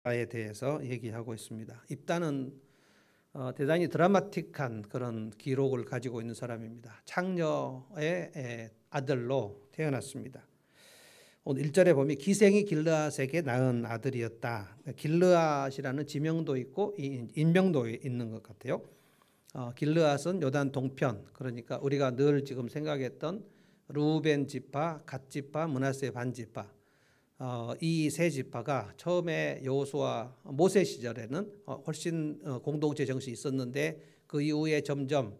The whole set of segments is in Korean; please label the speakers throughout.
Speaker 1: 에 대해서 얘기하고 있습니다. 입다는 대단히 드라마틱한 그런 기록을 가지고 있는 사람입니다. 창녀의 아들로 태어났습니다. 오늘 1절에 보면 기생이 길르앗에게 낳은 아들이었다. 길르앗이라는 지명도 있고 인명도 있는 것 같아요. 길르앗은 요단 동편, 그러니까 우리가 늘 지금 생각했던 루벤 지파, 갓 지파, 므낫세 반 지파, 이 세 지파가 처음에 여호수아 모세 시절에는 훨씬 공동체 정신이 있었는데 그 이후에 점점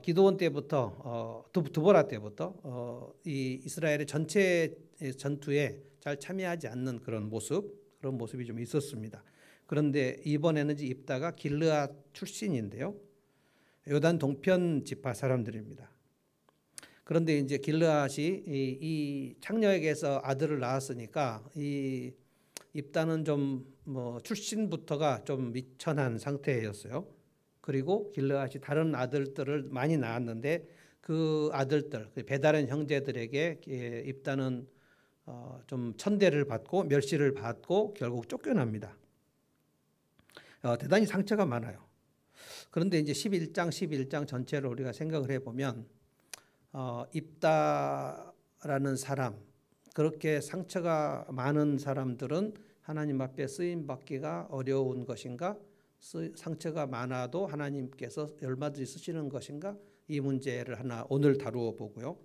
Speaker 1: 기드온 때부터 드보라 때부터 이 이스라엘의 전체 전투에 잘 참여하지 않는 그런 모습이 좀 있었습니다. 그런데 이번에는 입다가 길르앗 출신인데요, 요단 동편 지파 사람들입니다. 그런데 이제 길르앗이 이 창녀에게서 아들을 낳았으니까 이 입다는 좀 출신부터가 좀 미천한 상태였어요. 그리고 길르앗이 다른 아들들을 많이 낳았는데 그 아들들, 배다른 형제들에게 입다는 좀 천대를 받고 멸시를 받고 결국 쫓겨납니다. 대단히 상처가 많아요. 그런데 이제 11장 전체를 우리가 생각을 해보면 입다라는 사람, 그렇게 상처가 많은 사람들은 하나님 앞에 쓰임 받기가 어려운 것인가, 상처가 많아도 하나님께서 얼마든지 쓰시는 것인가, 이 문제를 하나 오늘 다루어 보고요.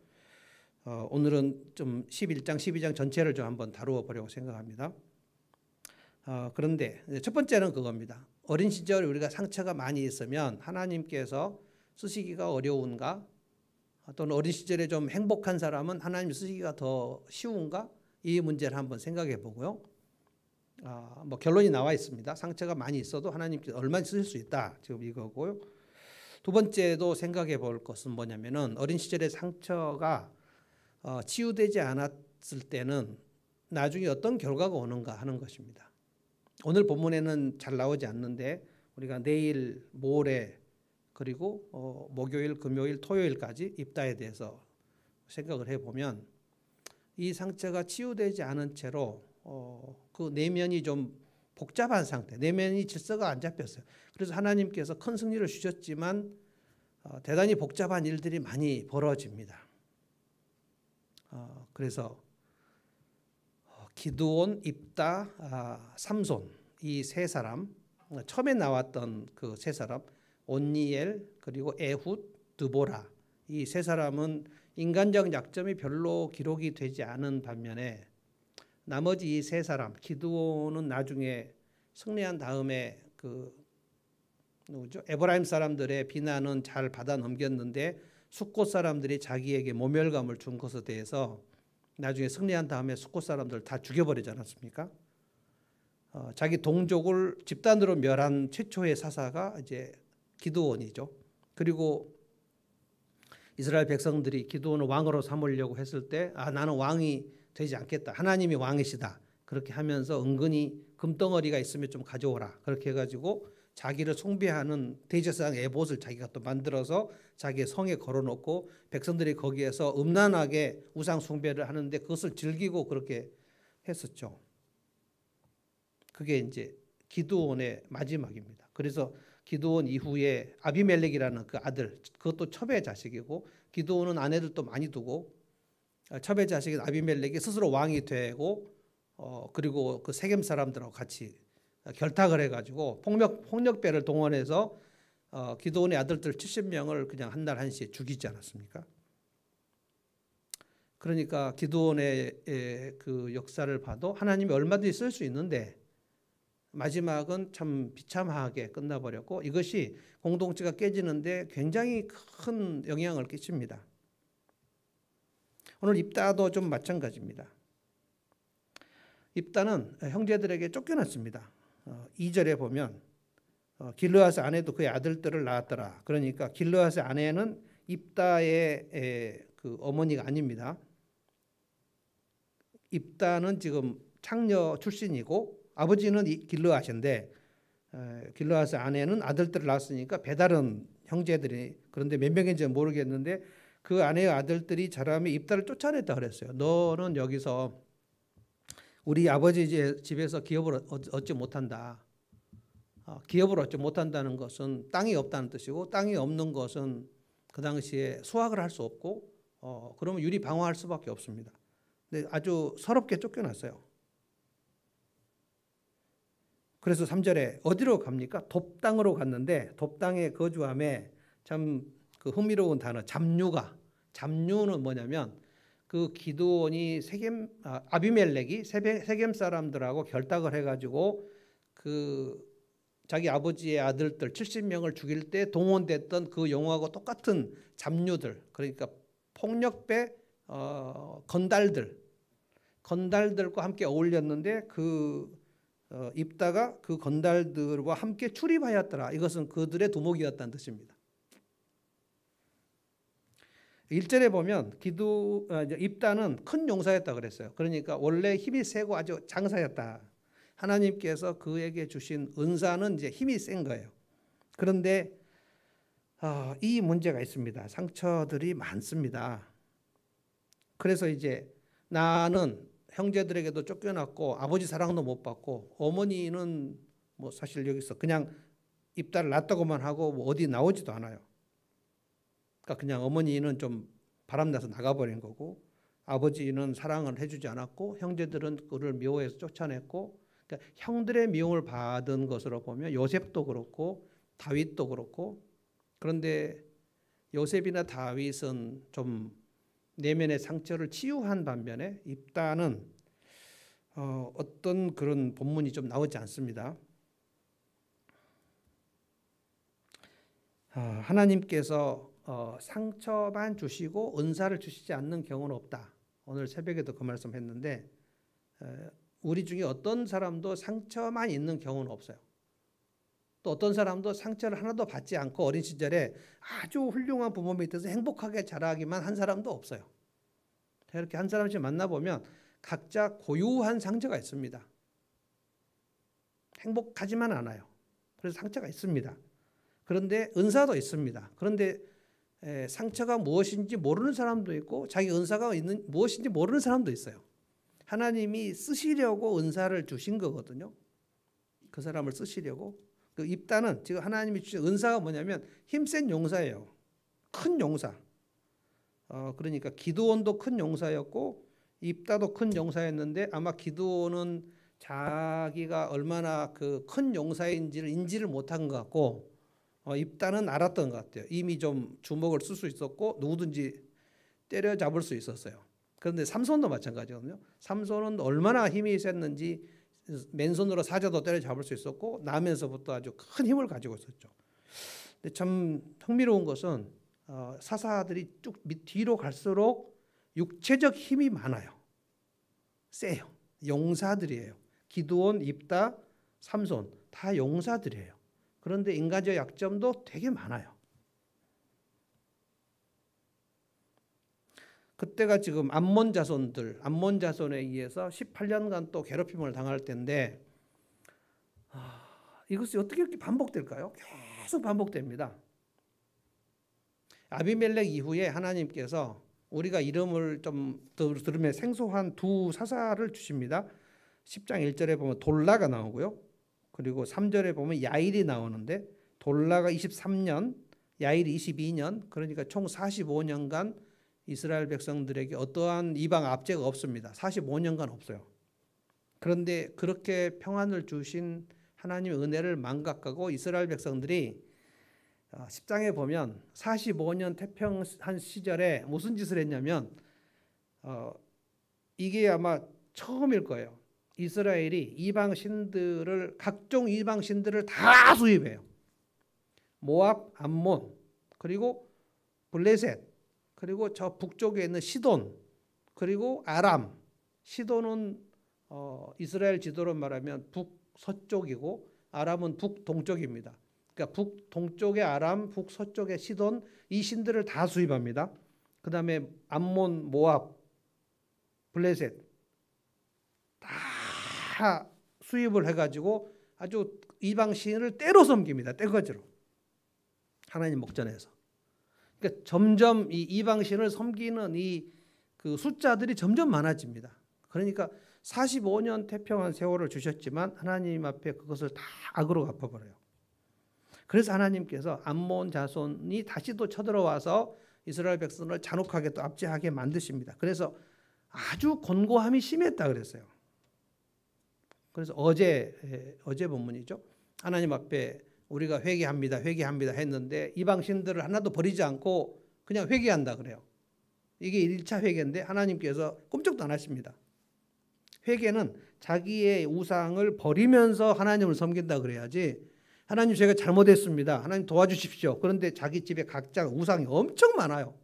Speaker 1: 오늘은 좀 11장 12장 전체를 좀 한번 다루어 보려고 생각합니다. 그런데 첫 번째는 그겁니다. 어린 시절에 우리가 상처가 많이 있으면 하나님께서 쓰시기가 어려운가, 또는 어린 시절에 좀 행복한 사람은 하나님 쓰시기가 더 쉬운가, 이 문제를 한번 생각해 보고요. 결론이 나와 있습니다. 상처가 많이 있어도 하나님께서 얼마나 쓰실 수 있다, 지금 이거고요. 두 번째도 생각해 볼 것은 뭐냐면은 어린 시절의 상처가 치유되지 않았을 때는 나중에 어떤 결과가 오는가 하는 것입니다. 오늘 본문에는 잘 나오지 않는데 우리가 내일, 모레, 그리고 목요일, 금요일, 토요일까지 입다에 대해서 생각을 해보면 이 상처가 치유되지 않은 채로 그 내면이 좀 복잡한 상태, 내면이 질서가 안 잡혔어요. 그래서 하나님께서 큰 승리를 주셨지만 대단히 복잡한 일들이 많이 벌어집니다. 그래서 기드온, 입다, 삼손, 이 세 사람, 처음에 나왔던 그 세 사람, 온니엘, 그리고 에훗, 드보라, 이 세 사람은 인간적 약점이 별로 기록이 되지 않은 반면에 나머지 이 세 사람, 기드온은 나중에 승리한 다음에 에브라임 사람들의 비난은 잘 받아 넘겼는데 숫곳 사람들이 자기에게 모멸감을 준 것에 대해서 나중에 승리한 다음에 숫곳 사람들 다 죽여버리지 않았습니까? 자기 동족을 집단으로 멸한 최초의 사사가 이제 기드온이죠. 그리고 이스라엘 백성들이 기드온을 왕으로 삼으려고 했을 때 나는 왕이 되지 않겠다, 하나님이 왕이시다, 그렇게 하면서 은근히 금덩어리가 있으면 좀 가져오라, 그렇게 해가지고 자기를 숭배하는 대제사장 에봇을 자기가 또 만들어서 자기의 성에 걸어놓고 백성들이 거기에서 음란하게 우상 숭배를 하는데 그것을 즐기고 그렇게 했었죠. 그게 이제 기드온의 마지막입니다. 그래서 기드온 이후에 아비멜렉이라는 그 아들, 그것도 첩의 자식이고, 기드온은 아내들도 많이 두고 첩의 자식인 아비멜렉이 스스로 왕이 되고 그리고 그 세겜 사람들하고 같이 결탁을 해가지고 폭력배를 동원해서 기드온의 아들들 70명을 그냥 한 날 한시에 죽이지 않았습니까? 그러니까 기드온의 그 역사를 봐도 하나님이 얼마든지 쓸 수 있는데 마지막은 참 비참하게 끝나버렸고, 이것이 공동체가 깨지는데 굉장히 큰 영향을 끼칩니다. 오늘 입다도 좀 마찬가지입니다. 입다는 형제들에게 쫓겨났습니다. 2절에 보면 길르앗의 아내도 그의 아들들을 낳았더라. 그러니까 길르앗의 아내는 입다의 그 어머니가 아닙니다. 입다는 지금 창녀 출신이고 아버지는 길르앗인데 길르앗의 아내는 아들들을 낳았으니까 배다른 형제들이, 그런데 몇 명인지 모르겠는데 그 아내의 아들들이 자라면 입다를 쫓아냈다 그랬어요. 너는 여기서 우리 아버지 집에서 기업을 얻지 못한다. 기업을 얻지 못한다는 것은 땅이 없다는 뜻이고, 땅이 없는 것은 그 당시에 수확을 할 수 없고, 그러면 유리 방어할 수밖에 없습니다. 근데 아주 서럽게 쫓겨났어요. 그래서 3절에 어디로 갑니까? 돕당으로 갔는데, 돕당에 거주함에 참 그 흥미로운 단어 잡류가, 잡류는 뭐냐면 그 기드온이 아비멜렉이 세겜 사람들하고 결탁을 해가지고 그 자기 아버지의 아들들 70명을 죽일 때 동원됐던 그 용어하고 똑같은 잡류들, 그러니까 폭력배 건달들과 함께 어울렸는데 입다가 그 건달들과 함께 출입하였더라. 이것은 그들의 두목이었다는 뜻입니다. 1절에 보면 입다는 큰 용사였다 그랬어요. 그러니까 원래 힘이 세고 아주 장사였다. 하나님께서 그에게 주신 은사는 이제 힘이 센 거예요. 그런데 이 문제가 있습니다. 상처들이 많습니다. 그래서 이제 나는 형제들에게도 쫓겨났고 아버지 사랑도 못 받고 어머니는 뭐 사실 여기서 그냥 입다를 놨다고만 하고 뭐 어디 나오지도 않아요. 그러니까 그냥 어머니는 좀 바람나서 나가버린 거고, 아버지는 사랑을 해주지 않았고, 형제들은 그를 미워해서 쫓아냈고, 그러니까 형들의 미움을 받은 것으로 보면 요셉도 그렇고 다윗도 그렇고, 그런데 요셉이나 다윗은 좀 내면의 상처를 치유한 반면에 입다는 어떤 그런 본문이 좀 나오지 않습니다. 하나님께서 상처만 주시고 은사를 주시지 않는 경우는 없다. 오늘 새벽에도 그 말씀했는데 우리 중에 어떤 사람도 상처만 있는 경우는 없어요. 또 어떤 사람도 상처를 하나도 받지 않고 어린 시절에 아주 훌륭한 부모 밑에서 행복하게 자라기만 한 사람도 없어요. 이렇게 한 사람씩 만나보면 각자 고유한 상처가 있습니다. 행복하지만 않아요. 그래서 상처가 있습니다. 그런데 은사도 있습니다. 그런데 상처가 무엇인지 모르는 사람도 있고 자기 은사가 무엇인지 모르는 사람도 있어요. 하나님이 쓰시려고 은사를 주신 거거든요. 그 사람을 쓰시려고. 그 입다는 지금 하나님이 주신 은사가 뭐냐면 힘센 용사예요. 큰 용사. 그러니까 기드온도 큰 용사였고 입다도 큰 용사였는데 아마 기드온은 자기가 얼마나 그 큰 용사인지를 인지를 못한 것 같고 입다는 알았던 것 같아요. 이미 좀 주먹을 쓸 수 있었고 누구든지 때려잡을 수 있었어요. 그런데 삼손도 마찬가지거든요. 삼손은 얼마나 힘이 셌는지 맨손으로 사자도 때려잡을 수 있었고 나면서부터 아주 큰 힘을 가지고 있었죠. 근데 참 흥미로운 것은 사사들이 쭉 뒤로 갈수록 육체적 힘이 많아요. 세요. 용사들이에요. 기드온, 입다, 삼손 다 용사들이에요. 그런데 인간적 약점도 되게 많아요. 그때가 지금 암몬 자손에 의해서 18년간 또 괴롭힘을 당할 때인데 이것이 어떻게 이렇게 반복될까요? 계속 반복됩니다. 아비멜렉 이후에 하나님께서 우리가 이름을 좀 들으면 생소한 두 사사를 주십니다. 10장 1절에 보면 돌라가 나오고요. 그리고 3절에 보면 야일이 나오는데 돌라가 23년, 야일이 22년, 그러니까 총 45년간 이스라엘 백성들에게 어떠한 이방 압제가 없습니다. 45년간 없어요. 그런데 그렇게 평안을 주신 하나님의 은혜를 망각하고 이스라엘 백성들이 10장에 보면 45년 태평한 시절에 무슨 짓을 했냐면 이게 아마 처음일 거예요. 이스라엘이 각종 이방 신들을 다 수입해요. 모압, 암몬, 그리고 블레셋, 그리고 저 북쪽에 있는 시돈, 그리고 아람. 시돈은 이스라엘 지도로 말하면 북서쪽이고 아람은 북동쪽입니다. 그러니까 북동쪽의 아람, 북서쪽의 시돈, 이 신들을 다 수입합니다. 그 다음에 암몬, 모압, 블레셋 다 수입을 해가지고 아주 이방 신을 때로 섬깁니다. 떼거지로. 하나님 목전에서. 그러니까 점점 이 이방 신을 섬기는 그 숫자들이 점점 많아집니다. 그러니까 45년 태평한 세월을 주셨지만 하나님 앞에 그것을 다 악으로 갚아버려요. 그래서 하나님께서 암몬 자손이 다시 또 쳐들어와서 이스라엘 백성을 잔혹하게 또 압제하게 만드십니다. 그래서 아주 곤고함이 심했다 그랬어요. 그래서 어제 본문이죠. 하나님 앞에 우리가 회개합니다 했는데 이방 신들을 하나도 버리지 않고 그냥 회개한다 그래요. 이게 1차 회개인데 하나님께서 꼼짝도 안 하십니다. 회개는 자기의 우상을 버리면서 하나님을 섬긴다 그래야지, 하나님 제가 잘못했습니다, 하나님 도와주십시오, 그런데 자기 집에 각자 우상이 엄청 많아요.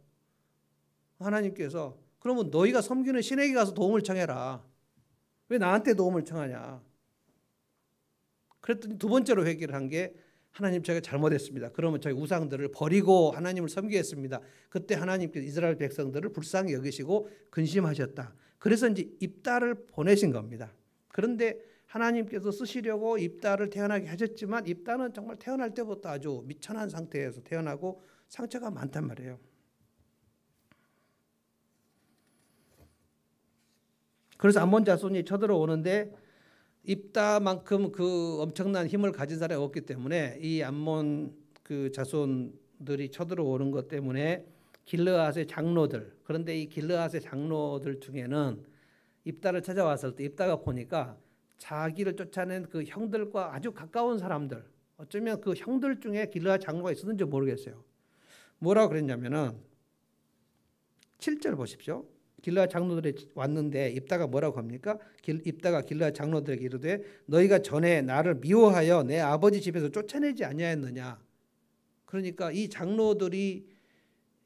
Speaker 1: 하나님께서 그러면 너희가 섬기는 신에게 가서 도움을 청해라, 왜 나한테 도움을 청하냐. 그랬더니 두 번째로 회개를 한 게 하나님 제가 잘못했습니다, 그러면 저희 우상들을 버리고 하나님을 섬기겠습니다. 그때 하나님께서 이스라엘 백성들을 불쌍히 여기시고 근심하셨다. 그래서 이제 입다를 보내신 겁니다. 그런데 하나님께서 쓰시려고 입다를 태어나게 하셨지만 입다는 정말 태어날 때부터 아주 미천한 상태에서 태어나고 상처가 많단 말이에요. 그래서 암몬 자손이 쳐들어오는데 입다만큼 그 엄청난 힘을 가진 사람이 없기 때문에 이 암몬 그 자손들이 쳐들어오는 것 때문에 길르앗의 장로들, 그런데 이 길르앗의 장로들 중에는 입다를 찾아왔을 때 입다가 보니까 자기를 쫓아낸 그 형들과 아주 가까운 사람들, 어쩌면 그 형들 중에 길르앗 장로가 있었는지 모르겠어요. 뭐라고 그랬냐면은 7절 보십시오. 길르앗 장로들이 왔는데 입다가 뭐라고 합니까? 입다가 길르앗 장로들에게 이르되 너희가 전에 나를 미워하여 내 아버지 집에서 쫓아내지 아니하였느냐. 그러니까 이 장로들이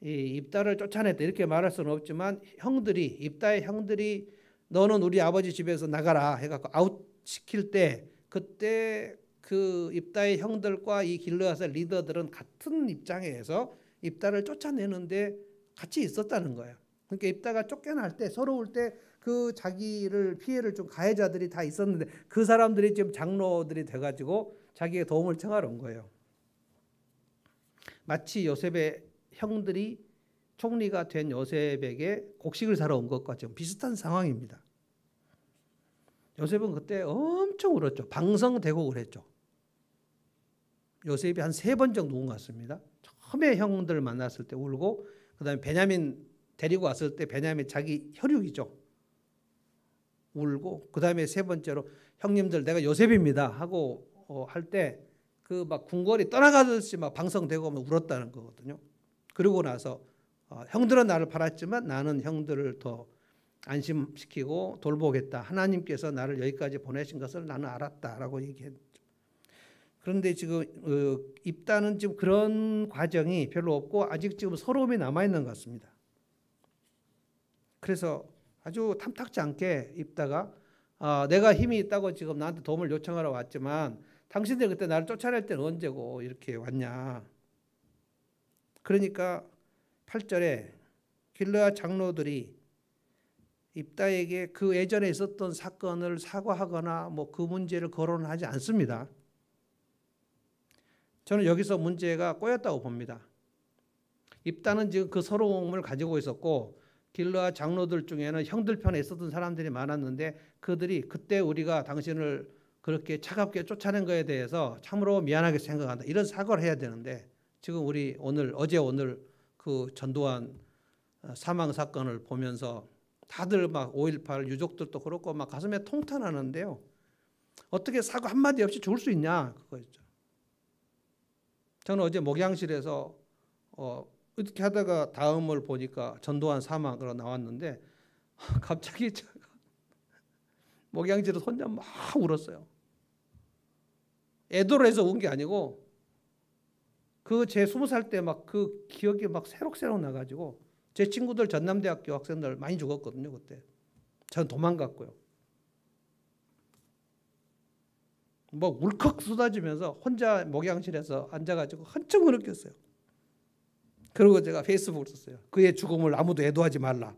Speaker 1: 이 입다를 쫓아냈다 이렇게 말할 수는 없지만 입다의 형들이 너는 우리 아버지 집에서 나가라 해갖고 아웃시킬 때 그때 그 입다의 형들과 이 길르앗의 리더들은 같은 입장에서 입다를 쫓아내는데 같이 있었다는 거예요. 그러니까 입다가 쫓겨날 때 서러울 때 그 자기를 피해를 준 가해자들이 다 있었는데 그 사람들이 지금 장로들이 돼가지고 자기의 도움을 청하러 온 거예요. 마치 요셉의 형들이 총리가 된 요셉에게 곡식을 사러 온 것과 좀 비슷한 상황입니다. 요셉은 그때 엄청 울었죠. 방성대곡을 했죠. 요셉이 한 3번 정도 운 것 같습니다. 처음에 형들 만났을 때 울고, 그 다음에 베냐민 데리고 왔을 때 베냐민 자기 혈육이죠. 울고, 그 다음에 3번째로 형님들 내가 요셉입니다 하고 할 때 그 막 궁궐이 떠나가듯이 막 방성되고 울었다는 거거든요. 그러고 나서 형들은 나를 팔았지만 나는 형들을 더 안심시키고 돌보겠다. 하나님께서 나를 여기까지 보내신 것을 나는 알았다라고 얘기했죠. 그런데 지금 입다는 지금 그런 과정이 별로 없고 아직 지금 서러움이 남아있는 것 같습니다. 그래서 아주 탐탁지 않게 입다가 내가 힘이 있다고 지금 나한테 도움을 요청하러 왔지만 당신들 그때 나를 쫓아낼 때는 언제고 이렇게 왔냐. 그러니까 8절에 길르앗 장로들이 입다에게 그 예전에 있었던 사건을 사과하거나 뭐 그 문제를 거론하지 않습니다. 저는 여기서 문제가 꼬였다고 봅니다. 입다는 지금 그 서러움을 가지고 있었고 길르앗 장로들 중에는 형들 편에 있었던 사람들이 많았는데 그들이 그때 우리가 당신을 그렇게 차갑게 쫓아낸 거에 대해서 참으로 미안하게 생각한다, 이런 사과를 해야 되는데 지금 우리 어제 오늘 그 전두환 사망 사건을 보면서 다들 막 5.18 유족들도 그렇고 막 가슴에 통탄하는데요. 어떻게 사과 한마디 없이 죽을 수 있냐 그거였죠. 저는 어제 목양실에서 이렇게 하다가 다음을 보니까 전두환 사망으로 나왔는데 갑자기 제가 목양실에서 혼자 막 울었어요. 애도를 해서 운 게 아니고 그 제 20살 때 막 그 기억이 막 새록새록 나가지고 제 친구들 전남대학교 학생들 많이 죽었거든요 그때. 전 도망갔고요. 뭐 울컥 쏟아지면서 혼자 목양실에서 앉아가지고 한참 울었겠어요. 그리고 제가 페이스북을 썼어요. 그의 죽음을 아무도 애도하지 말라.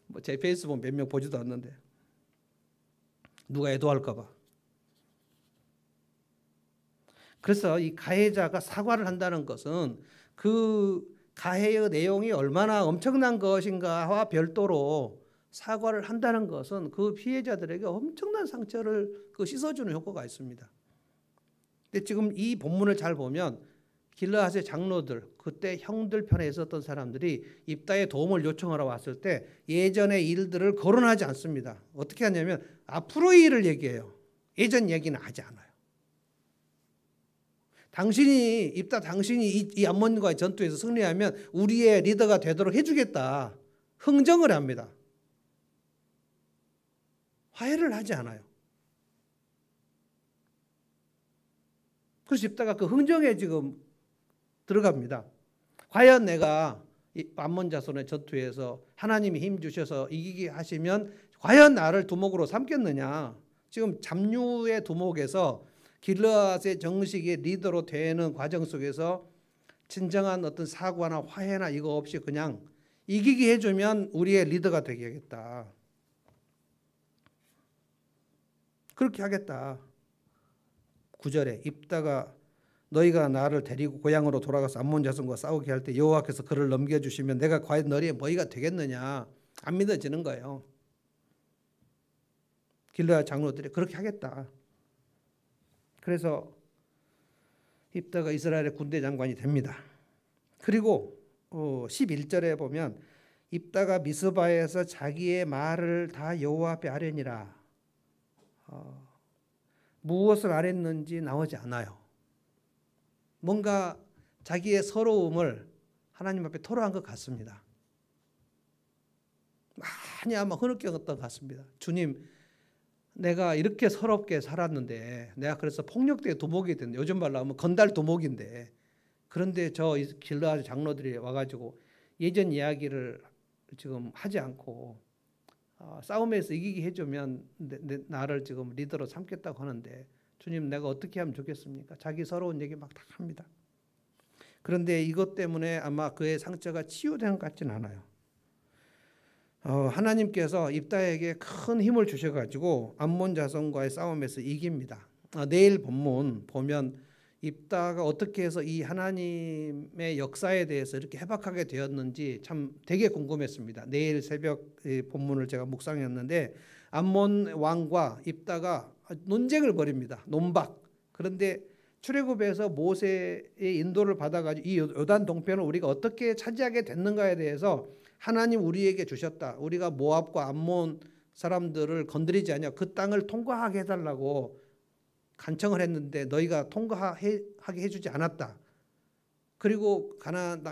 Speaker 1: 뭐 제 페이스북 몇 명 보지도 않는데 누가 애도할까 봐. 그래서 이 가해자가 사과를 한다는 것은 그 가해의 내용이 얼마나 엄청난 것인가와 별도로 사과를 한다는 것은 그 피해자들에게 엄청난 상처를 씻어주는 효과가 있습니다. 근데 지금 이 본문을 잘 보면 길르앗의 장로들, 그때 형들 편에 있었던 사람들이 입다의 도움을 요청하러 왔을 때 예전의 일들을 거론하지 않습니다. 어떻게 하냐면 앞으로의 일을 얘기해요. 예전 얘기는 하지 않아요. 입다 당신이 이 암몬과의 전투에서 승리하면 우리의 리더가 되도록 해주겠다. 흥정을 합니다. 화해를 하지 않아요. 그래서 입다가 그 흥정에 지금 들어갑니다. 과연 내가 이 암몬 자손의 전투에서 하나님이 힘 주셔서 이기게 하시면 과연 나를 두목으로 삼겠느냐. 지금 잡류의 두목에서 길르앗의 정식의 리더로 되는 과정 속에서 진정한 어떤 사과나 화해나 이거 없이 그냥 이기게 해주면 우리의 리더가 되겠다. 그렇게 하겠다. 9절에 입다가 너희가 나를 데리고 고향으로 돌아가서 암몬 자손과 싸우게 할 때 여호와께서 그를 넘겨주시면 내가 과연 너희의 뭐가 되겠느냐. 안 믿어지는 거예요. 길르앗 장로들이 그렇게 하겠다. 그래서 입다가 이스라엘의 군대 장관이 됩니다. 그리고 11절에 보면 입다가 미스바에서 자기의 말을 다 여호와 앞에 아뢰니라. 무엇을 아뢰는지 나오지 않아요. 뭔가 자기의 서러움을 하나님 앞에 토로한 것 같습니다. 많이 아마 흐느꼈던 것 같습니다. 주님, 내가 이렇게 서럽게 살았는데 내가 그래서 폭력대의 두목이 됐는데 요즘 말로 하면 건달 두목인데 그런데 저 길르앗 장로들이 와가지고 예전 이야기를 지금 하지 않고 싸움에서 이기게 해주면 나를 지금 리더로 삼겠다고 하는데 주님 내가 어떻게 하면 좋겠습니까? 자기 서러운 얘기 막 다 합니다. 그런데 이것 때문에 아마 그의 상처가 치유된 것 같지는 않아요. 하나님께서 입다에게 큰 힘을 주셔가지고 암몬 자손과의 싸움에서 이깁니다. 내일 본문 보면 입다가 어떻게 해서 이 하나님의 역사에 대해서 이렇게 해박하게 되었는지 참 되게 궁금했습니다. 내일 새벽 본문을 제가 묵상했는데 암몬 왕과 입다가 논쟁을 벌입니다. 논박. 그런데 출애굽에서 모세의 인도를 받아가지고 이 요단 동편을 우리가 어떻게 차지하게 됐는가에 대해서 하나님 우리에게 주셨다. 우리가 모압과 암몬 사람들을 건드리지 않냐. 그 땅을 통과하게 해달라고 간청을 했는데 너희가 통과하게 해주지 않았다. 그리고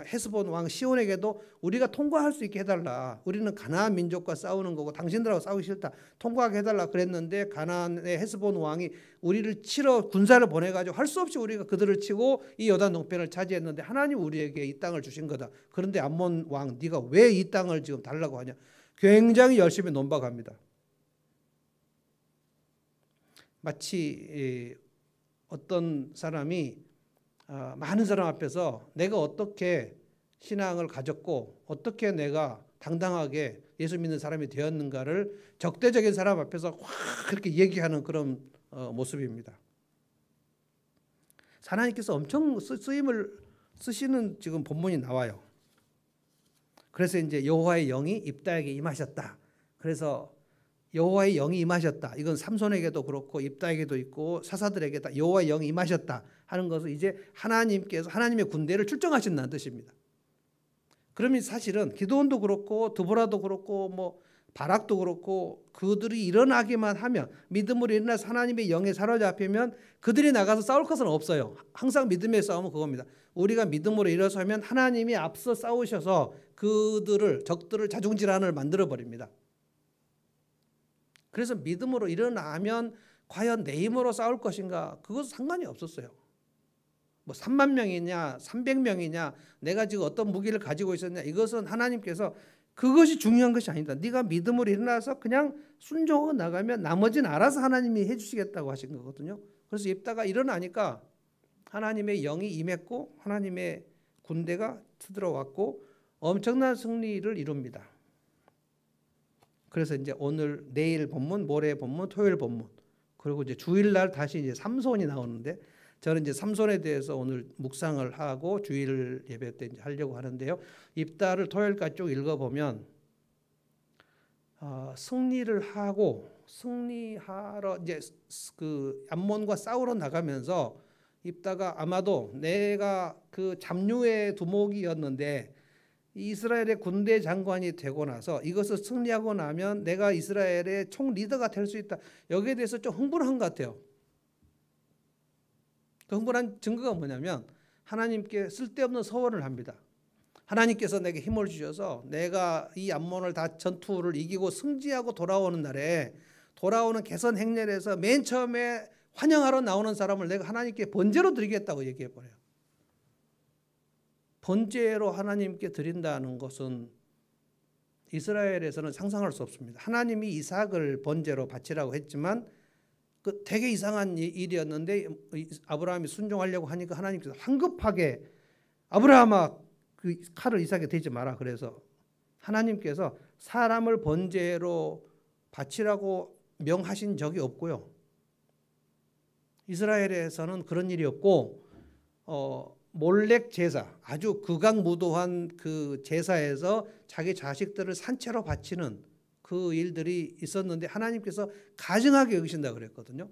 Speaker 1: 헤스본 왕 시온에게도 우리가 통과할 수 있게 해달라. 우리는 가나안 민족과 싸우는 거고 당신들하고 싸우기 싫다. 통과하게 해달라 그랬는데 가나안의 헤스본 왕이 우리를 치러 군사를 보내가지고 할 수 없이 우리가 그들을 치고 이 요단 동편을 차지했는데 하나님 우리에게 이 땅을 주신 거다. 그런데 암몬 왕 네가 왜 이 땅을 지금 달라고 하냐. 굉장히 열심히 논박합니다. 마치 어떤 사람이 많은 사람 앞에서 내가 어떻게 신앙을 가졌고 어떻게 내가 당당하게 예수 믿는 사람이 되었는가를 적대적인 사람 앞에서 확 그렇게 얘기하는 그런 모습입니다. 하나님께서 엄청 쓰임을 쓰시는 지금 본문이 나와요. 그래서 이제 여호와의 영이 입다에게 임하셨다. 그래서 여호와의 영이 임하셨다. 이건 삼손에게도 그렇고 입다에게도 있고 사사들에게 다 여호와의 영이 임하셨다 하는 것은 이제 하나님께서 하나님의 군대를 출정하신다는 뜻입니다. 그러면 사실은 기드온도 그렇고 드보라도 그렇고 뭐 바락도 그렇고 그들이 일어나기만 하면 믿음으로 일어나서 하나님의 영에 사로잡히면 그들이 나가서 싸울 것은 없어요. 항상 믿음의 싸움은 그겁니다. 우리가 믿음으로 일어서면 하나님이 앞서 싸우셔서 적들을 자중질환을 만들어 버립니다. 그래서 믿음으로 일어나면 과연 내 힘으로 싸울 것인가 그것은 상관이 없었어요. 뭐 3만 명이냐 300명이냐 내가 지금 어떤 무기를 가지고 있었냐 이것은 하나님께서 그것이 중요한 것이 아니다. 네가 믿음으로 일어나서 그냥 순종하고 나가면 나머지는 알아서 하나님이 해주시겠다고 하신 거거든요. 그래서 입다가 일어나니까 하나님의 영이 임했고 하나님의 군대가 들어왔고 엄청난 승리를 이룹니다. 그래서 이제 오늘 내일 본문, 모레 본문, 토요일 본문 그리고 이제 주일날 다시 이제 삼손이 나오는데 저는 이제 삼손에 대해서 오늘 묵상을 하고 주일 예배 때 이제 하려고 하는데요. 입다를 토요일까지 쭉 읽어보면 승리를 하고 승리하러 이제 그 암몬과 싸우러 나가면서 입다가 아마도 내가 그 잡류의 두목이었는데 이스라엘의 군대 장관이 되고 나서 이것을 승리하고 나면 내가 이스라엘의 총 리더가 될 수 있다. 여기에 대해서 좀 흥분한 것 같아요. 그 흥분한 증거가 뭐냐면 하나님께 쓸데없는 서원을 합니다. 하나님께서 내게 힘을 주셔서 내가 이 암몬을 다 전투를 이기고 승리하고 돌아오는 날에 돌아오는 개선 행렬에서 맨 처음에 환영하러 나오는 사람을 내가 하나님께 번제로 드리겠다고 얘기해 버려요. 번제로 하나님께 드린다는 것은 이스라엘에서는 상상할 수 없습니다. 하나님이 이삭을 번제로 바치라고 했지만 그 되게 이상한 일이었는데 아브라함이 순종하려고 하니까 하나님께서 황급하게 아브라함아 그 칼을 이삭에 대지 마라. 그래서 하나님께서 사람을 번제로 바치라고 명하신 적이 없고요. 이스라엘에서는 그런 일이 없고 몰렉 제사, 아주 극악무도한 그 제사에서 자기 자식들을 산채로 바치는 그 일들이 있었는데 하나님께서 가증하게 여기신다 그랬거든요.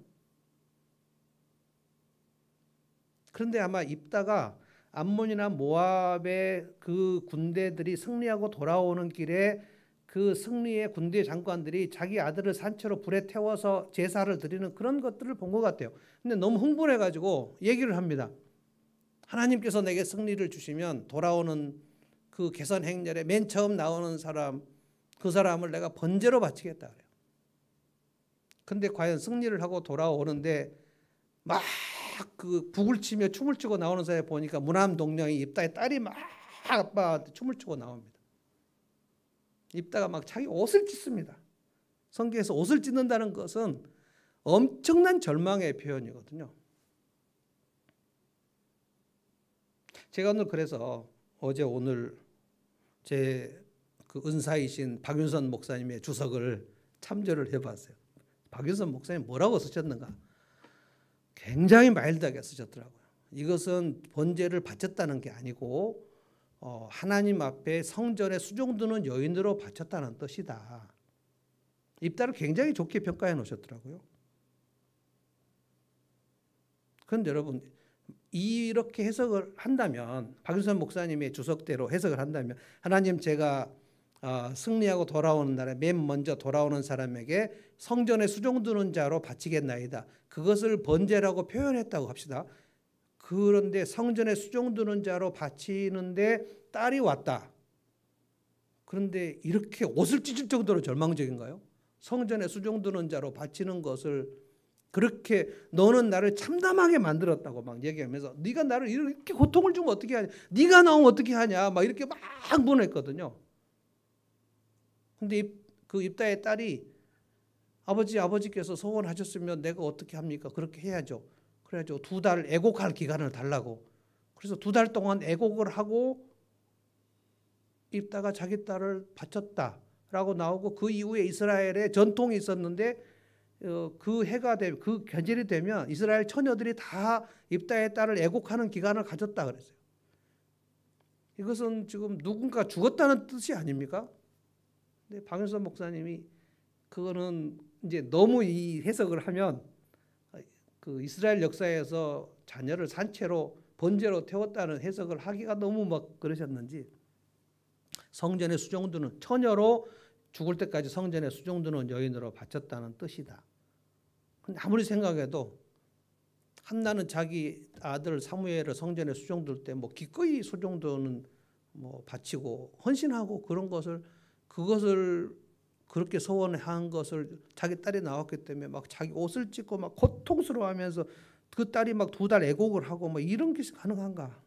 Speaker 1: 그런데 아마 입다가 암몬이나 모압의 그 군대들이 승리하고 돌아오는 길에 그 승리의 군대 장관들이 자기 아들을 산채로 불에 태워서 제사를 드리는 그런 것들을 본 것 같아요. 근데 너무 흥분해가지고 얘기를 합니다. 하나님께서 내게 승리를 주시면 돌아오는 그 개선 행렬에 맨 처음 나오는 사람, 그 사람을 내가 번제로 바치겠다 그래요. 근데 과연 승리를 하고 돌아오는데 막 그 북을 치며 춤을 추고 나오는 사이에 보니까 무남 동령이 입다의 딸이 막 아빠한테 춤을 추고 나옵니다. 입다가 막 자기 옷을 찢습니다. 성경에서 옷을 찢는다는 것은 엄청난 절망의 표현이거든요. 제가 오늘 그래서 어제 오늘 제 그 은사이신 박윤선 목사님의 주석을 참조를 해봤어요. 박윤선 목사님 뭐라고 쓰셨는가? 굉장히 마일드하게 쓰셨더라고요. 이것은 번제를 바쳤다는 게 아니고 하나님 앞에 성전에 수종드는 여인으로 바쳤다는 뜻이다. 입다를 굉장히 좋게 평가해 놓으셨더라고요. 그런데 여러분 이렇게 해석을 한다면 박윤선 목사님의 주석대로 해석을 한다면 하나님 제가 승리하고 돌아오는 날에 맨 먼저 돌아오는 사람에게 성전에 수종드는 자로 바치겠나이다. 그것을 번제라고 표현했다고 합시다. 그런데 성전에 수종드는 자로 바치는데 딸이 왔다. 그런데 이렇게 옷을 찢을 정도로 절망적인가요? 성전에 수종드는 자로 바치는 것을 그렇게 너는 나를 참담하게 만들었다고 막 얘기하면서 네가 나를 이렇게 고통을 주면 어떻게 하냐. 네가 나오면 어떻게 하냐. 막 이렇게 막 분했거든요. 근데 그 입다의 딸이 아버지께서 소원하셨으면 내가 어떻게 합니까? 그렇게 해야죠. 그래야죠. 2달 애곡할 기간을 달라고. 그래서 2달 동안 애곡을 하고 입다가 자기 딸을 바쳤다라고 나오고 그 이후에 이스라엘에 전통이 있었는데 그 해가 되면 그 계절이 되면 이스라엘 처녀들이 다 입다의 딸을 애곡하는 기간을 가졌다 그랬어요. 이것은 지금 누군가 죽었다는 뜻이 아닙니까? 근데 박윤선 목사님이 그거는 이제 너무 이 해석을 하면 그 이스라엘 역사에서 자녀를 산채로 번제로 태웠다는 해석을 하기가 너무 막 그러셨는지 성전에 수종드는 처녀로 죽을 때까지 성전에 수종드는 여인으로 바쳤다는 뜻이다. 근데 아무리 생각해도 한나는 자기 아들 사무엘을 성전에 수종들 때 뭐 기꺼이 수종드는 뭐 바치고 헌신하고 그런 것을 그것을 그렇게 소원한 것을 자기 딸이 나왔기 때문에 막 자기 옷을 찢고 막 고통스러워하면서 그 딸이 막 2달 애곡을 하고 뭐 이런 것이 가능한가?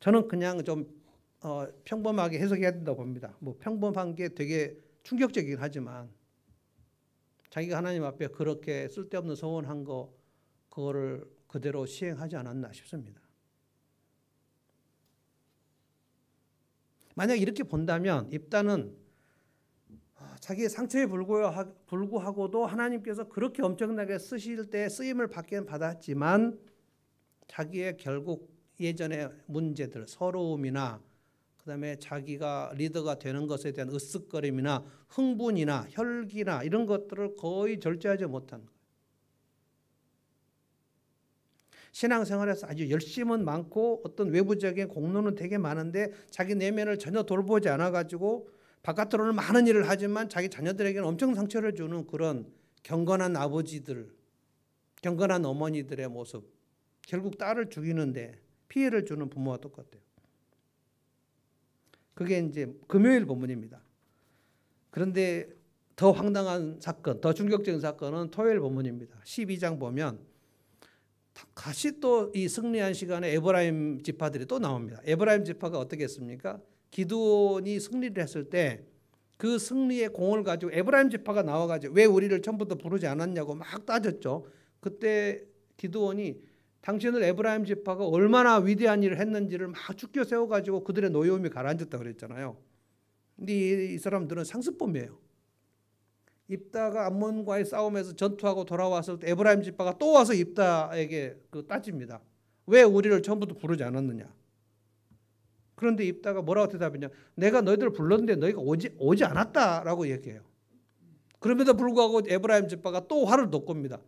Speaker 1: 저는 그냥 좀 평범하게 해석해야 된다고 봅니다. 뭐 평범한 게 되게 충격적이긴 하지만 자기가 하나님 앞에 그렇게 쓸데없는 소원한 거 그거를 그대로 시행하지 않았나 싶습니다. 만약 이렇게 본다면 입다는 자기의 상처에 불구하고도 하나님께서 그렇게 엄청나게 쓰실 때 쓰임을 받긴 받았지만 자기의 결국 예전의 문제들, 서러움이나 그다음에 자기가 리더가 되는 것에 대한 으쓱거림이나 흥분이나 혈기나 이런 것들을 거의 절제하지 못한 거예요. 신앙생활에서 아주 열심은 많고 어떤 외부적인 공로는 되게 많은데 자기 내면을 전혀 돌보지 않아가지고 바깥으로는 많은 일을 하지만 자기 자녀들에게는 엄청 상처를 주는 그런 경건한 아버지들, 경건한 어머니들의 모습, 결국 딸을 죽이는데 피해를 주는 부모와 똑같아요. 그게 이제 금요일 본문입니다. 그런데 더 황당한 사건, 더 충격적인 사건은 토요일 본문입니다. 12장 보면 다시 또 이 승리한 시간에 에브라임 지파들이 또 나옵니다. 에브라임 지파가 어떻게 했습니까? 기드온이 승리를 했을 때 그 승리의 공을 가지고 에브라임 지파가 나와가지고 왜 우리를 처음부터 부르지 않았냐고 막 따졌죠. 그때 기드온이 당신들 에브라임 지파가 얼마나 위대한 일을 했는지를 막 죽겨 세워가지고 그들의 노여움이 가라앉았다고 그랬잖아요. 근데 이 사람들은 상습범이에요. 입다가 암몬과의 싸움에서 전투하고 돌아왔을 때 에브라임 지파가 또 와서 입다에게 따집니다. 왜 우리를 처음부터 부르지 않았느냐. 그런데 입다가 뭐라고 대답했냐. 내가 너희들을 불렀는데 너희가 오지 않았다라고 얘기해요. 그럼에도 불구하고 에브라임 지파가 또 화를 돋굽니다.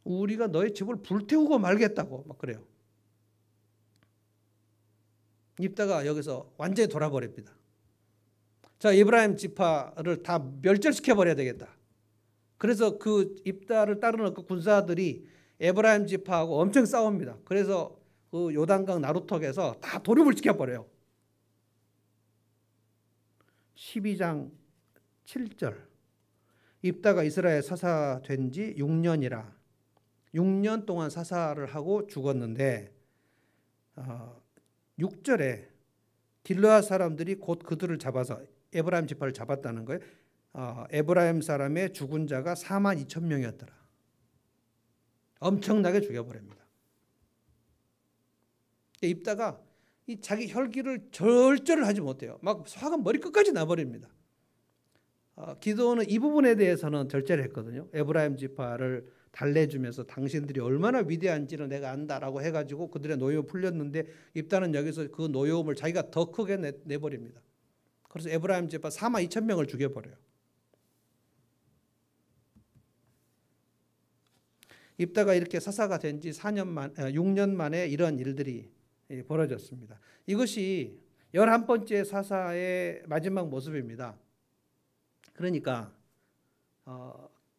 Speaker 1: 우리가 너희 집을 불태우고 말겠다고 막 그래요. 입다가 여기서 완전히 돌아버립니다. 자, 에브라임 지파를 다 멸절시켜 버려야 되겠다. 그래서 그 입다를 따르는 그 군사들이 에브라임 지파하고 엄청 싸웁니다. 그래서 그 요단강 나루턱에서 다 돌입을 시켜버려요. 12장 7절 입다가 이스라엘 사사된 지 6년이라 6년 동안 사사를 하고 죽었는데 6절에 길르앗 사람들이 곧 그들을 잡아서 에브라임 지파를 잡았다는 거예요. 에브라임 사람의 죽은 자가 42,000명이었더라. 엄청나게 죽여버립니다. 입다가 이 자기 혈기를 절제를 하지 못해요. 막 화가 머리 끝까지 나버립니다. 기드온은 이 부분에 대해서는 절제를 했거든요. 에브라임 지파를 달래주면서 당신들이 얼마나 위대한지는 내가 안다라고 해가지고 그들의 노여움을 풀렸는데 입다는 여기서 그 노여움을 자기가 더 크게 내버립니다. 그래서 에브라임 지파 42,000명을 죽여버려요. 입다가 이렇게 사사가 된 지 6년 만에 이런 일들이 벌어졌습니다. 이것이 11번째 사사의 마지막 모습입니다. 그러니까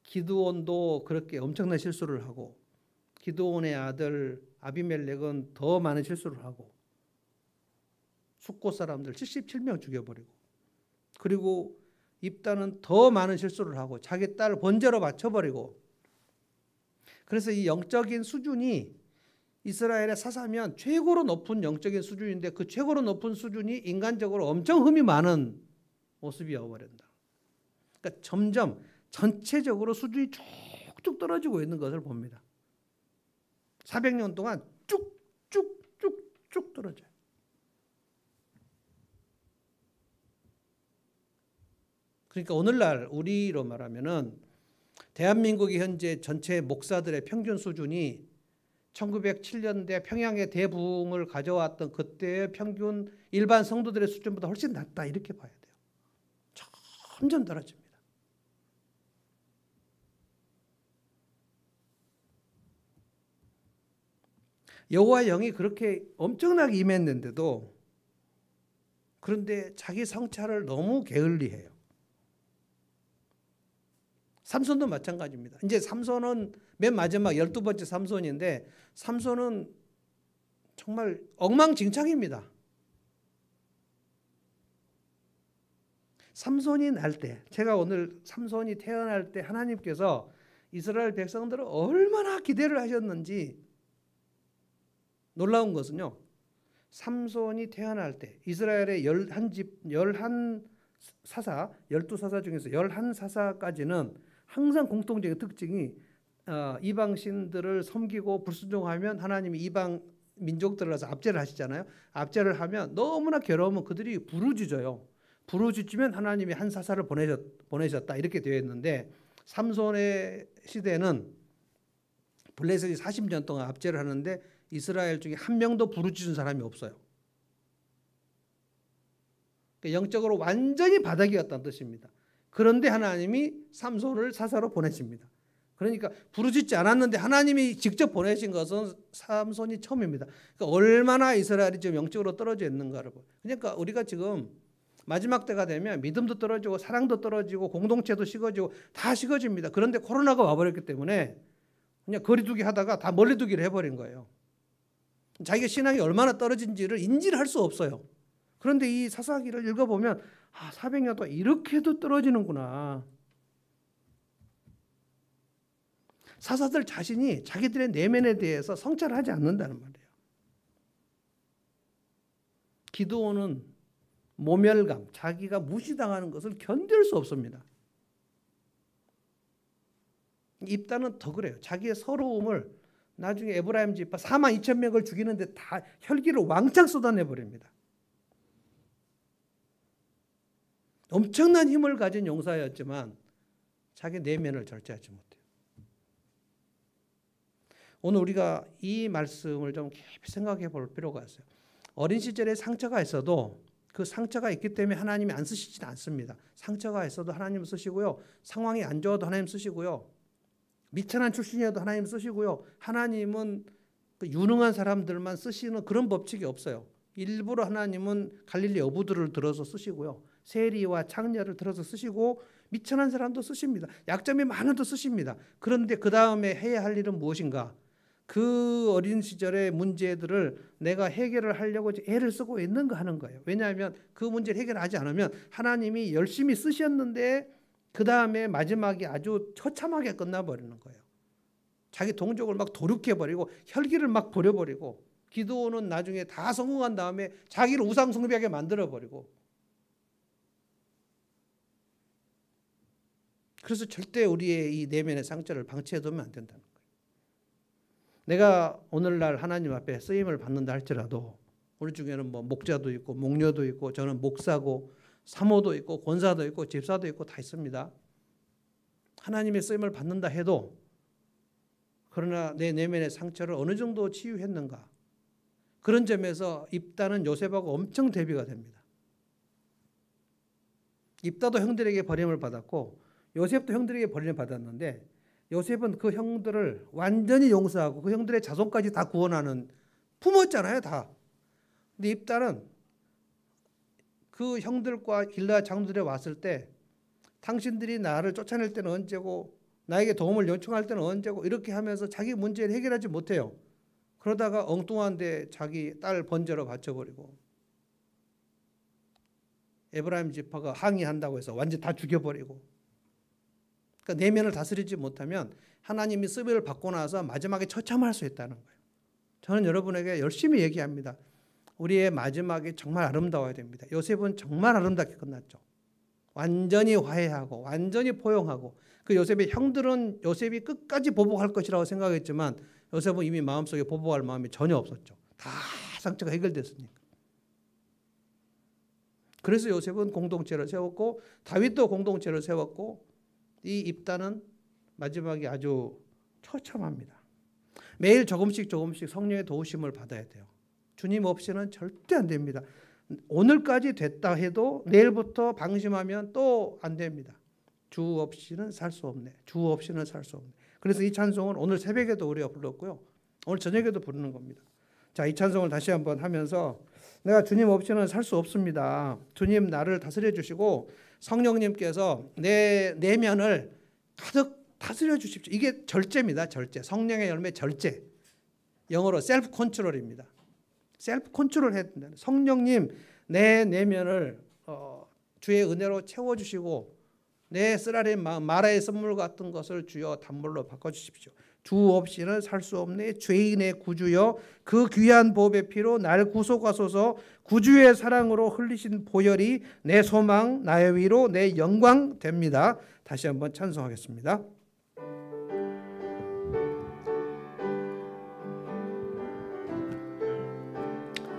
Speaker 1: 기드온도 그렇게 엄청난 실수를 하고 기드온의 아들 아비멜렉은 더 많은 실수를 하고 숫곳 사람들 77명 죽여버리고 그리고 입다는 더 많은 실수를 하고 자기 딸을 번제로 바쳐버리고 그래서 이 영적인 수준이 이스라엘의 사사면 최고로 높은 영적인 수준인데 그 최고로 높은 수준이 인간적으로 엄청 흠이 많은 모습이어버린다. 그러니까 점점 전체적으로 수준이 쭉쭉 떨어지고 있는 것을 봅니다. 400년 동안 쭉쭉쭉쭉 떨어져요. 그러니까 오늘날 우리로 말하면은 대한민국이 현재 전체 목사들의 평균 수준이 1907년대 평양의 대부흥을 가져왔던 그때의 평균 일반 성도들의 수준보다 훨씬 낮다 이렇게 봐야 돼요. 점점 떨어집니다. 여호와의 영이 그렇게 엄청나게 임했는데도 그런데 자기 성찰을 너무 게을리해요. 삼손도 마찬가지입니다. 이제 삼손은 맨 마지막 12번째 삼손인데 삼손은 정말 엉망진창입니다. 삼손이 날 때, 제가 오늘 삼손이 태어날 때 하나님께서 이스라엘 백성들을 얼마나 기대를 하셨는지 놀라운 것은요. 삼손이 태어날 때 이스라엘의 11사사, 12사사 중에서 11사사까지는 항상 공통적인 특징이 이방신들을 섬기고 불순종하면 하나님이 이방 민족들을 가서 압제를 하시잖아요. 압제를 하면 너무나 괴로우면 그들이 부르짖어요. 부르짖으면 하나님이 한 사사를 보내셨다 이렇게 되어 있는데 삼손의 시대는 블레셋이 40년 동안 압제를 하는데 이스라엘 중에 한 명도 부르짖은 사람이 없어요. 영적으로 완전히 바닥이었다는 뜻입니다. 그런데 하나님이 삼손을 사사로 보내십니다. 그러니까 부르짖지 않았는데 하나님이 직접 보내신 것은 삼손이 처음입니다. 그러니까 얼마나 이스라엘이 지금 영적으로 떨어져 있는가를 보여요. 그러니까 우리가 지금 마지막 때가 되면 믿음도 떨어지고 사랑도 떨어지고 공동체도 식어지고 다 식어집니다. 그런데 코로나가 와버렸기 때문에 그냥 거리두기 하다가 다 멀리두기를 해버린 거예요. 자기가 신앙이 얼마나 떨어진지를 인지를 할 수 없어요. 그런데 이 사사기를 읽어보면 400년 동안 이렇게도 떨어지는구나. 사사들 자신이 자기들의 내면에 대해서 성찰을 하지 않는다는 말이에요. 기드온은 모멸감, 자기가 무시당하는 것을 견딜 수 없습니다. 입다는 더 그래요. 자기의 서러움을 나중에 에브라임 지파 42,000명을 죽이는데 다 혈기를 왕창 쏟아내버립니다. 엄청난 힘을 가진 용사였지만 자기 내면을 절제하지 못해요. 오늘 우리가 이 말씀을 좀 깊이 생각해 볼 필요가 있어요. 어린 시절에 상처가 있어도 그 상처가 있기 때문에 하나님이 안 쓰시지는 않습니다. 상처가 있어도 하나님 쓰시고요. 상황이 안 좋아도 하나님 쓰시고요. 미천한 출신이어도 하나님 쓰시고요. 하나님은 그 유능한 사람들만 쓰시는 그런 법칙이 없어요. 일부러 하나님은 갈릴리 어부들을 들어서 쓰시고요. 세리와 창녀를 들어서 쓰시고 미천한 사람도 쓰십니다. 약점이 많아도 쓰십니다. 그런데 그 다음에 해야 할 일은 무엇인가? 그 어린 시절의 문제들을 내가 해결을 하려고 애를 쓰고 있는가 하는 거예요. 왜냐하면 그 문제를 해결하지 않으면 하나님이 열심히 쓰셨는데 그 다음에 마지막이 아주 처참하게 끝나버리는 거예요. 자기 동족을 막 도륙해버리고 혈기를 막 버려버리고 기드온은 나중에 다 성공한 다음에 자기를 우상 숭배하게 만들어버리고 그래서 절대 우리의 이 내면의 상처를 방치해두면 안 된다는 거예요. 내가 오늘날 하나님 앞에 쓰임을 받는다 할지라도 우리 중에는 뭐 목자도 있고 목녀도 있고 저는 목사고 사모도 있고 권사도 있고 집사도 있고 다 있습니다. 하나님의 쓰임을 받는다 해도 그러나 내 내면의 상처를 어느 정도 치유했는가? 그런 점에서 입다는 요셉하고 엄청 대비가 됩니다. 입다도 형들에게 버림을 받았고 요셉도 형들에게 버림을 받았는데 요셉은 그 형들을 완전히 용서하고 그 형들의 자손까지 다 구원하는 품었잖아요, 다. 근데 입다는 그 형들과 길르앗 장로들이 왔을 때 당신들이 나를 쫓아낼 때는 언제고 나에게 도움을 요청할 때는 언제고 이렇게 하면서 자기 문제를 해결하지 못해요. 그러다가 엉뚱한데 자기 딸 번제로 바쳐버리고 에브라임 지파가 항의한다고 해서 완전히 다 죽여버리고 그러니까 내면을 다스리지 못하면 하나님이 쓰임을 받고 나서 마지막에 처참할 수 있다는 거예요. 저는 여러분에게 열심히 얘기합니다. 우리의 마지막이 정말 아름다워야 됩니다. 요셉은 정말 아름답게 끝났죠. 완전히 화해하고 완전히 포용하고 그 요셉의 형들은 요셉이 끝까지 보복할 것이라고 생각했지만 요셉은 이미 마음속에 보복할 마음이 전혀 없었죠. 다 상처가 해결됐으니까. 그래서 요셉은 공동체를 세웠고 다윗도 공동체를 세웠고 이 입다는 마지막이 아주 처참합니다. 매일 조금씩 성령의 도우심을 받아야 돼요. 주님 없이는 절대 안 됩니다. 오늘까지 됐다 해도 내일부터 방심하면 또 안 됩니다. 주 없이는 살 수 없네. 주 없이는 살 수 없네. 그래서 이 찬송은 오늘 새벽에도 우리가 불렀고요. 오늘 저녁에도 부르는 겁니다. 자, 이 찬송을 다시 한번 하면서 내가 주님 없이는 살 수 없습니다. 주님 나를 다스려 주시고 성령님께서 내 내면을 가득 다스려 주십시오. 이게 절제입니다. 절제. 성령의 열매 절제. 영어로 셀프 컨트롤입니다. 셀프 컨트롤 해야 된다. 성령님 내 내면을 주의 은혜로 채워주시고 내 쓰라린 마음 마라의 선물 같은 것을 주여 단물로 바꿔주십시오. 주 없이는 살 수 없네. 죄인의 구주여 그 귀한 보배 피로 날 구속하소서. 구주의 사랑으로 흘리신 보혈이 내 소망 나의 위로 내 영광 됩니다. 다시 한번 찬송하겠습니다.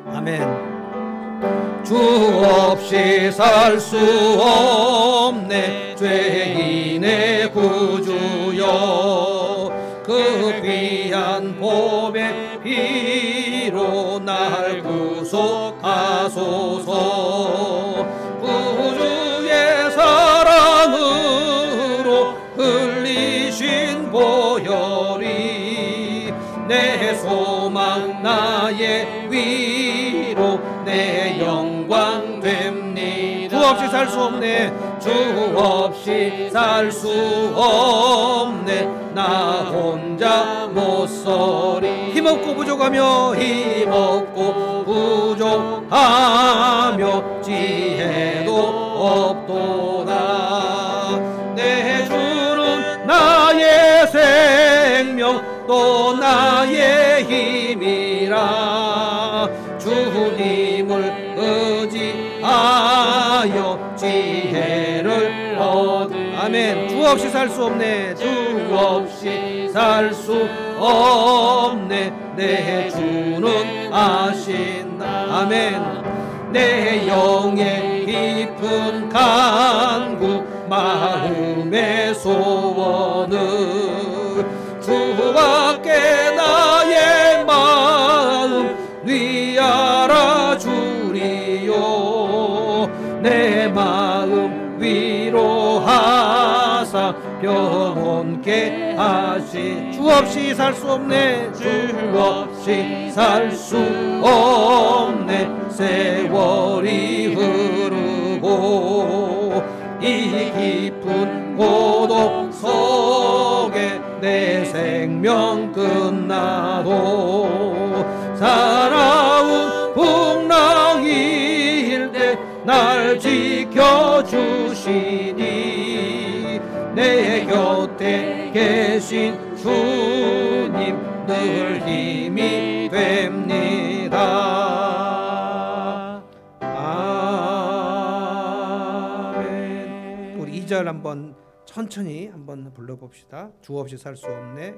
Speaker 1: 아멘. 주 없이 살 수 없네. 죄인의 구주여 그 귀한 보배 피로 날 구속하소서. 구주의 사랑으로 흘리신 보혈이 내 소망 나의 위로 내 영광 됩니다. 주 없이 살 수 없네. 주 없이 살 수 없네. 나 혼자 못 서리. 힘없고 부족하며 힘없고 부족하며 지혜도 없도다. 내 주는 나의 생명 또 나의 힘이라. 주님을 의지하여 지혜를 얻으. 아멘. 주 없이 살 수 없네. 주 없이 살 수 없네. 내 주는 아신다. 아멘. 내 영의 깊은 간구 마음의 소원은 주밖에 나의 마음 네 알아주리요. 내 마음 위로하사 평온케 하시. 주 없이 살 수 없네. 주 없이 살 수 없네. 세월이 흐르고 이 깊은 고독 속에 내 생명 끝나도 살아온 풍랑일 때 날 지켜주시니 내 곁에 계신 주님 늘 힘이 됩니다. 아멘. 우리 2절 한번 천천히 한번 불러봅시다. 주 없이 살 수 없네.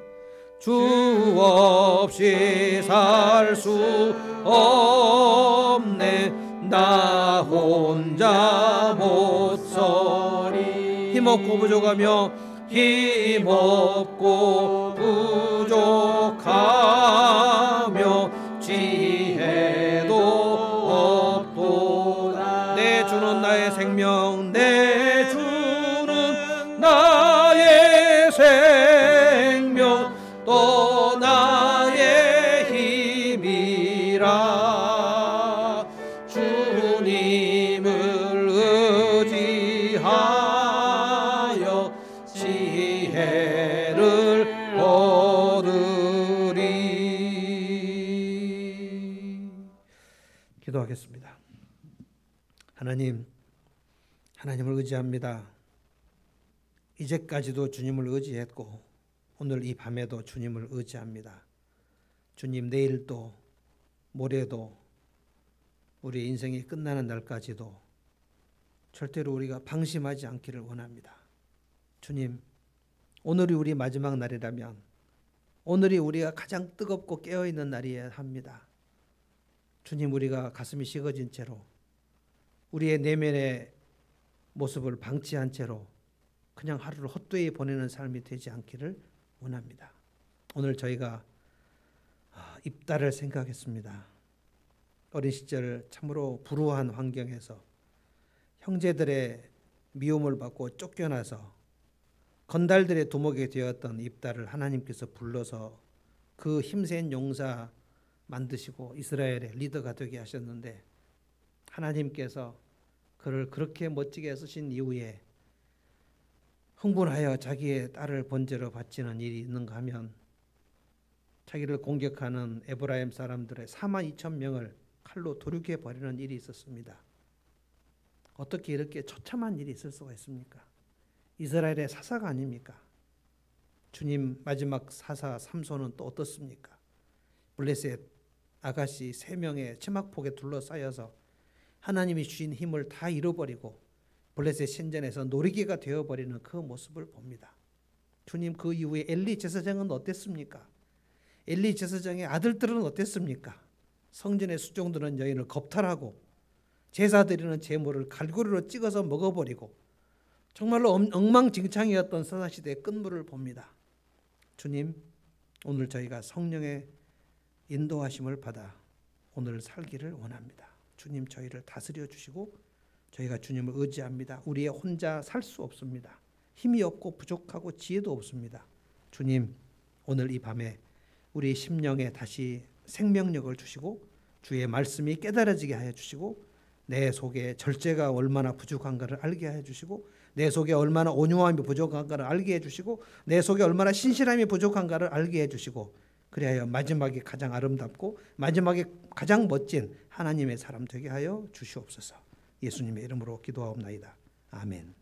Speaker 1: 주 없이 살 수 없네. 나 혼자 못 서리. 힘없고 부족하며 힘없고 부족하며 지혜도 없도다. 내 주는 나의 생명 내 주는 나의 생명 또 나의 힘이라. 주님을 의지하여 지혜를 얻으리. 기도하겠습니다. 하나님, 하나님을 의지합니다. 이제까지도 주님을 의지했고 오늘 이 밤에도 주님을 의지합니다. 주님, 내일도 모레도 우리 인생이 끝나는 날까지도 절대로 우리가 방심하지 않기를 원합니다. 주님, 오늘이 우리 마지막 날이라면 오늘이 우리가 가장 뜨겁고 깨어있는 날이어야 합니다. 주님, 우리가 가슴이 식어진 채로 우리의 내면의 모습을 방치한 채로 그냥 하루를 헛되이 보내는 삶이 되지 않기를 원합니다. 오늘 저희가 입다를 생각했습니다. 어린 시절 참으로 불우한 환경에서 형제들의 미움을 받고 쫓겨나서 건달들의 두목이 되었던 입다를 하나님께서 불러서 그 힘센 용사 만드시고 이스라엘의 리더가 되게 하셨는데 하나님께서 그를 그렇게 멋지게 쓰신 이후에 흥분하여 자기의 딸을 번제로 바치는 일이 있는가 하면 자기를 공격하는 에브라임 사람들의 42,000명을 칼로 도륙해 버리는 일이 있었습니다. 어떻게 이렇게 처참한 일이 있을 수가 있습니까? 이스라엘의 사사가 아닙니까? 주님 마지막 사사 삼손은 또 어떻습니까? 블레셋 아가씨 3명의 체막폭에 둘러싸여서 하나님이 주신 힘을 다 잃어버리고 블레셋 신전에서 놀이개가 되어버리는 그 모습을 봅니다. 주님, 그 이후에 엘리 제사장은 어땠습니까? 엘리 제사장의 아들들은 어땠습니까? 성전의 수종드는 여인을 겁탈하고 제사 드리는 제물을 갈고리로 찍어서 먹어버리고 정말로 엉망진창이었던 사사시대의 끝물을 봅니다. 주님, 오늘 저희가 성령의 인도하심을 받아 오늘 살기를 원합니다. 주님 저희를 다스려 주시고 저희가 주님을 의지합니다. 우리의 혼자 살 수 없습니다. 힘이 없고 부족하고 지혜도 없습니다. 주님 오늘 이 밤에 우리 심령에 다시 생명력을 주시고 주의 말씀이 깨달아지게 하여 주시고 내 속에 절제가 얼마나 부족한가를 알게 해 주시고 내 속에 얼마나 온유함이 부족한가를 알게 해 주시고 내 속에 얼마나 신실함이 부족한가를 알게 해 주시고 그리하여 마지막에 가장 아름답고 마지막에 가장 멋진 하나님의 사람 되게 하여 주시옵소서. 예수님의 이름으로 기도하옵나이다. 아멘.